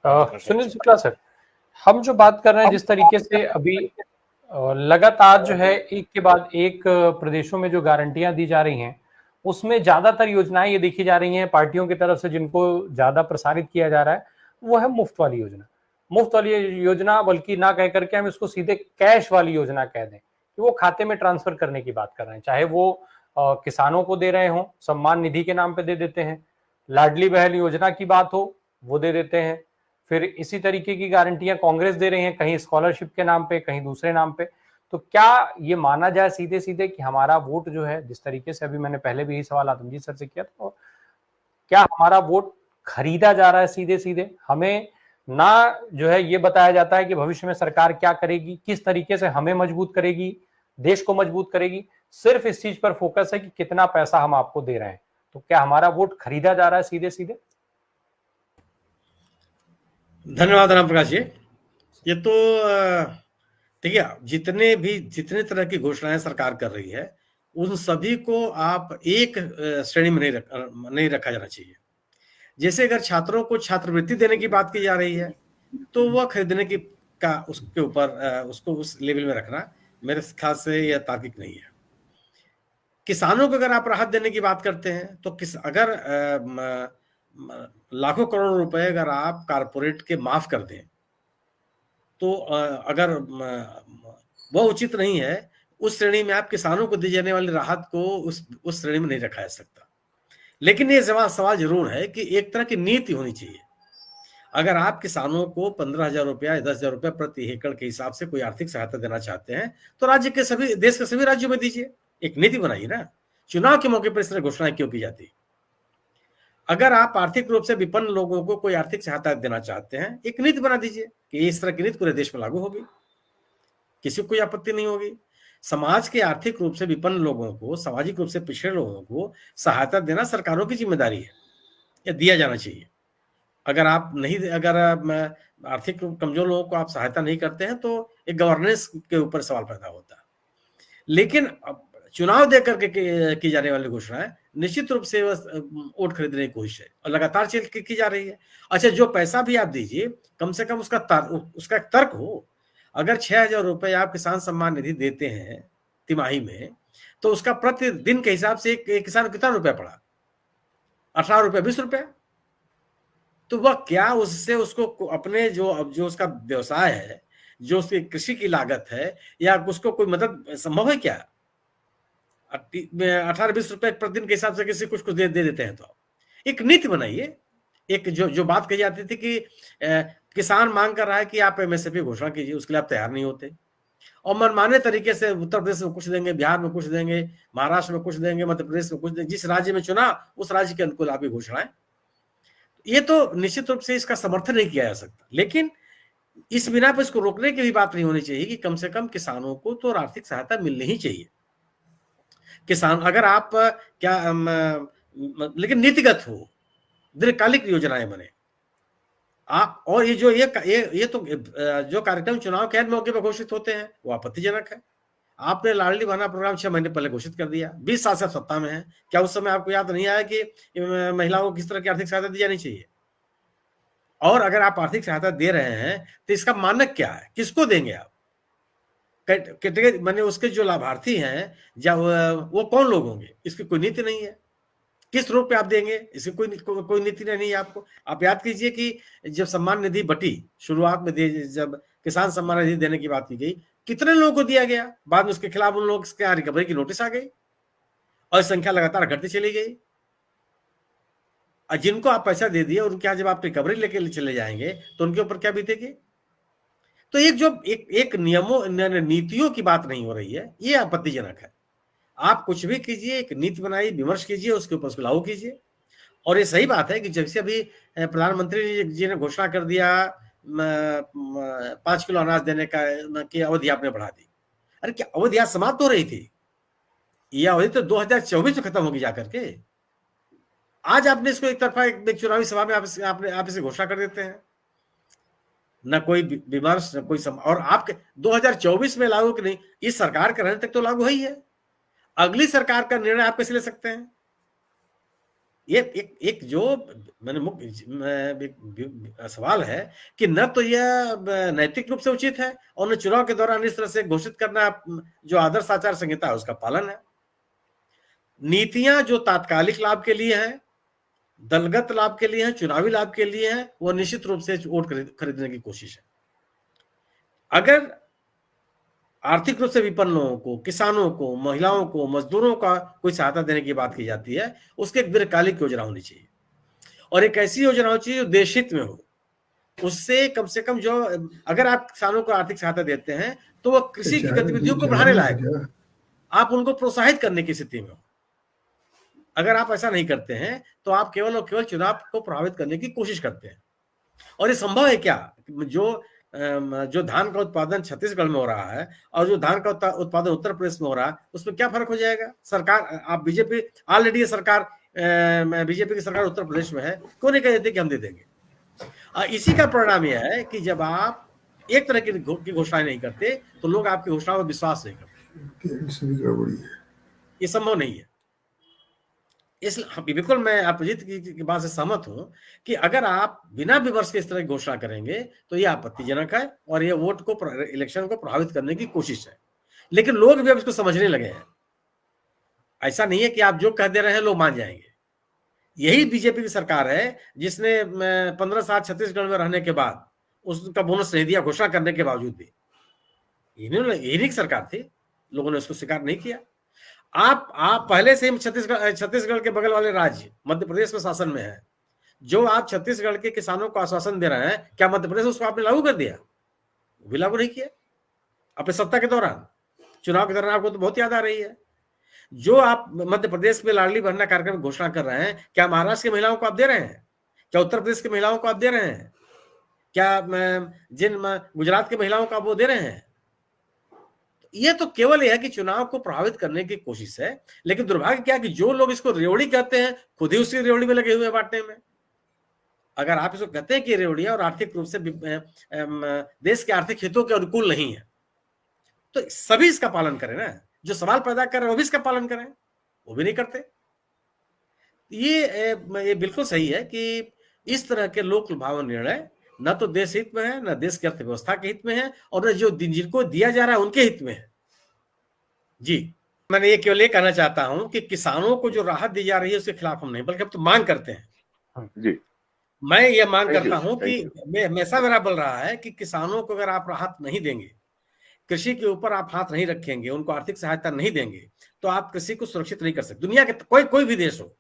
Sunil Shukla sir, हम जो बात कर रहे हैं जिस तरीके से अभी लगातार जो है एक के बाद एक प्रदेशों में जो गारंटियां दी जा रही हैं, उसमें ज्यादातर योजनाएं ये देखी जा रही हैं पार्टियों की तरफ से जिनको ज्यादा प्रसारित किया जा रहा है, वो है मुफ्त वाली योजना। मुफ्त वाली योजना, बल्कि ना कह करके हम इसको सीधे कैश वाली योजना कह दें कि वो खाते में ट्रांसफर करने की बात कर रहे हैं, चाहे वो किसानों को दे रहे हो, सम्मान निधि के नाम पे दे देते हैं, लाडली बहन योजना की बात हो वो दे देते हैं, फिर इसी तरीके की गारंटियां कांग्रेस दे रही है, कहीं स्कॉलरशिप के नाम पे, कहीं दूसरे नाम पे। तो क्या ये माना जाए सीधे सीधे कि हमारा वोट जो है, जिस तरीके से अभी मैंने पहले भी यही सवाल आतमजीत सर से किया था, तो क्या हमारा वोट खरीदा जा रहा है सीधे सीधे? हमें ना जो है ये बताया जाता है कि भविष्य में सरकार क्या करेगी, किस तरीके से हमें मजबूत करेगी, देश को मजबूत करेगी, सिर्फ इस चीज पर फोकस है कि कितना पैसा हम आपको दे रहे हैं। तो क्या हमारा वोट खरीदा जा रहा है सीधे सीधे? धन्यवाद राम प्रकाश जी। ये तो देखिए, जितने तरह की घोषणाएं सरकार कर रही है, उन सभी को आप एक श्रेणी में नहीं रखा जाना चाहिए। जैसे अगर छात्रों को छात्रवृत्ति देने की बात की जा रही है, तो वह खरीदने की का उसके ऊपर उसको उस लेवल में रखना मेरे ख्याल से यह तार्किक नहीं है। किसानों को अगर आप राहत देने की बात करते हैं, तो अगर लाखों करोड़ रुपए अगर आप कारपोरेट के माफ कर दें, तो अगर वह उचित नहीं है। उस श्रेणी में आप किसानों को दी जाने वाली राहत को उस श्रेणी में नहीं रखा जा सकता। लेकिन ये सवाल जरूर है कि एक तरह की नीति होनी चाहिए। अगर आप किसानों को 15,000 रुपया या 10,000 रुपया प्रति एकड़ के हिसाब से कोई आर्थिक सहायता देना चाहते हैं, तो देश के सभी राज्यों में दीजिए। एक नीति बनाइए ना। चुनाव के मौके पर इस तरह घोषणाएं क्यों की जाती? अगर आप आर्थिक रूप से विपन्न लोगों को कोई आर्थिक सहायता देना चाहते हैं, एक नीति बना दीजिए कि इस तरह की नीति पूरे देश में लागू होगी, किसी को कोई आपत्ति नहीं होगी। समाज के आर्थिक रूप से विपन्न लोगों को, सामाजिक रूप से पिछड़े लोगों को सहायता देना सरकारों की जिम्मेदारी है, या दिया जाना चाहिए। अगर आर्थिक रूप कमजोर लोगों को आप सहायता नहीं करते हैं, तो एक गवर्नेंस के ऊपर सवाल पैदा होता है। लेकिन चुनाव देकर के की जाने वाली घोषणाएं निश्चित रूप से वोट खरीदने की कोशिश है और लगातार की जा रही है। अच्छा, जो पैसा भी आप दीजिए, कम से कम उसका एक तर्क हो। अगर 6,000 रुपए आप किसान सम्मान निधि देते हैं तिमाही में, तो उसका प्रतिदिन के हिसाब से एक किसान को कितना रुपया पड़ा? 18 रुपया, 20 रुपया। तो वह क्या उससे उसको अपने जो उसका व्यवसाय है, जो उसकी कृषि की लागत है, या उसको कोई मदद संभव है क्या? 18-20 रुपए प्रतिदिन के हिसाब से किसी कुछ दे देते हैं। तो एक नीति बनाइए। एक जो बात कही जाती थी कि किसान मांग कर रहा है कि आप एमएसपी घोषणा कीजिए, उसके लिए आप तैयार नहीं होते, और मनमाने तरीके से उत्तर प्रदेश में कुछ देंगे, बिहार में कुछ देंगे, महाराष्ट्र में कुछ देंगे, मध्य प्रदेश में कुछ देंगे, जिस राज्य में चुना उस राज्य के अनुकूल आपकी घोषणाएं। ये तो निश्चित रूप से इसका समर्थन नहीं किया जा सकता, लेकिन इस बिना पर इसको रोकने की भी बात नहीं होनी चाहिए कि कम से कम किसानों को तो आर्थिक सहायता मिलनी ही चाहिए। किसान अगर आप लेकिन नीतिगत हो, दीर्घकालिक योजनाएं बने आप। और ये तो जो कार्यक्रम चुनाव के मौके पर घोषित होते हैं, वो आपत्तिजनक है। आपने लाडली बहना प्रोग्राम 6 महीने पहले घोषित कर दिया, 20 साल से सत्ता में है। क्या उस समय आपको याद नहीं आया कि महिलाओं को किस तरह की आर्थिक सहायता दी जानी चाहिए? और अगर आप आर्थिक सहायता दे रहे हैं, तो इसका मानक क्या है? किसको देंगे आप? कैटेगरी माने उसके जो लाभार्थी हैं, वो कौन लोग होंगे? इसकी कोई नीति नहीं है। किस रूप में आप देंगे, इसकी कोई नीति नहीं है आपको। आप याद कीजिए कि जब सम्मान निधि बटी शुरुआत में जब किसान सम्मान निधि देने की बात की गई, कितने लोगों को दिया गया? बाद में उसके खिलाफ उन लोगों के रिकवरी की नोटिस आ गई और संख्या लगातार घटती चली गई। और जिनको आप पैसा दे दिए, उनके यहाँ जब आप रिकवरी लेके चले जाएंगे, तो उनके ऊपर क्या बीतेगी? तो एक नियमों नीतियों की बात नहीं हो रही है, ये आपत्तिजनक है। आप कुछ भी कीजिए, एक नीति बनाइए, विमर्श कीजिए, उसके ऊपर उसको लागू कीजिए। और ये सही बात है कि जब से अभी प्रधानमंत्री जी ने घोषणा कर दिया 5 किलो अनाज देने की अवधि आपने बढ़ा दी। अरे क्या अवधि आज समाप्त हो रही थी? ये अवधि तो 2024 में खत्म होगी जाकर के। आज आपने इसको एक तरफा एक चुनावी सभा में आप इसे घोषणा कर देते हैं। न कोई विमर्श, न कोई और आपके 2024 में लागू कि नहीं, इस सरकार के रहने तक तो लागू है ही है। अगली सरकार का निर्णय आप कैसे ले सकते हैं? ये एक जो मैंने मुख्य सवाल है कि न तो यह नैतिक रूप से उचित है और न चुनाव के दौरान इस तरह से घोषित करना जो आदर्श आचार संहिता है उसका पालन है। नीतियां जो तात्कालिक लाभ के लिए हैं, दलगत लाभ के लिए हैं, चुनावी लाभ के लिए हैं, वो निश्चित रूप से वोट खरीदने की कोशिश है। अगर आर्थिक रूप से विपन्न लोगों को, किसानों को, महिलाओं को, मजदूरों का कोई सहायता देने की बात की जाती है, उसकी एक दीर्घकालिक योजना होनी चाहिए और एक ऐसी योजना होनी चाहिए जो देशहित में हो। उससे कम से कम जो, अगर आप किसानों को आर्थिक सहायता देते हैं तो वह कृषि की गतिविधियों को बढ़ाने लायक हो, आप उनको प्रोत्साहित करने की स्थिति में हो। अगर आप ऐसा नहीं करते हैं तो आप केवल और केवल चुनाव को प्रभावित करने की कोशिश करते हैं। और ये संभव है क्या? जो धान का उत्पादन छत्तीसगढ़ में हो रहा है और जो धान का उत्पादन उत्तर प्रदेश में हो रहा है, उसमें क्या फर्क हो जाएगा? सरकार, आप बीजेपी ऑलरेडी सरकार, बीजेपी की सरकार उत्तर प्रदेश में है, क्यों नहीं कह देते कि हम दे देंगे? इसी का परिणाम यह है कि जब आप एक तरह की घोषणाएं नहीं करते तो लोग आपकी घोषणाओं पर विश्वास नहीं करते। ये संभव नहीं है। इसलिए बिल्कुल मैं अभिजीत की बात से सहमत हूं कि अगर आप बिना विमर्श के इस तरह की घोषणा करेंगे तो ये आपत्तिजनक है और ये वोट को, इलेक्शन को प्रभावित करने की कोशिश है। लेकिन लोग भी अब इसको समझने लगे हैं। ऐसा नहीं है कि आप जो कह दे रहे हैं लोग मान जाएंगे। यही बीजेपी की सरकार है जिसने 15 साल छत्तीसगढ़ में रहने के बाद उसका बोनस नहीं दिया, घोषणा करने के बावजूद भी। यही सरकार थी, लोगों ने उसको स्वीकार नहीं किया। आप पहले से ही छत्तीसगढ़ के बगल वाले राज्य मध्य प्रदेश में शासन में है। जो आप छत्तीसगढ़ के किसानों को आश्वासन दे रहे हैं, क्या मध्य प्रदेश उसको आपने लागू कर दिया? वो भी लागू नहीं किया अपने सत्ता के दौरान। चुनाव के दौरान आपको तो बहुत याद आ रही है। जो आप मध्य प्रदेश में लाडली बहना कार्यक्रम की घोषणा कर रहे हैं, क्या महाराष्ट्र की महिलाओं को आप दे रहे हैं? क्या उत्तर प्रदेश की महिलाओं को आप दे रहे हैं? क्या गुजरात की महिलाओं को आप वो दे रहे हैं? ये तो केवल यह है कि चुनाव को प्रभावित करने की कोशिश है। लेकिन दुर्भाग्य क्या है कि जो लोग इसको रेवड़ी कहते हैं, खुद ही उसी रेवड़ी में लगे हुए हैं बांटने में। अगर आप इसको कहते हैं कि रेवड़ी है और आर्थिक रूप से देश के आर्थिक हितों के अनुकूल नहीं है, तो सभी इसका पालन करें ना। जो सवाल पैदा कर रहे हैं वो भी इसका पालन करें, वो भी नहीं करते। ये बिल्कुल सही है कि इस तरह के लोक लुभावन निर्णय न तो देश हित में है, न देश की अर्थव्यवस्था के हित में है, और न जो जिनको दिया जा रहा है उनके हित में है। जी, मैंने ये केवल ये कहना चाहता हूं कि किसानों को जो राहत दी जा रही है उसके खिलाफ हम नहीं, बल्कि अब तो मांग करते हैं। जी, मैं ये मांग करता हूं कि हमेशा मेरा बोल रहा है कि किसानों को अगर आप राहत नहीं देंगे, कृषि के ऊपर आप हाथ नहीं रखेंगे, उनको आर्थिक सहायता नहीं देंगे, तो आप कृषि को सुरक्षित नहीं कर सकते। दुनिया के कोई भी देश हो,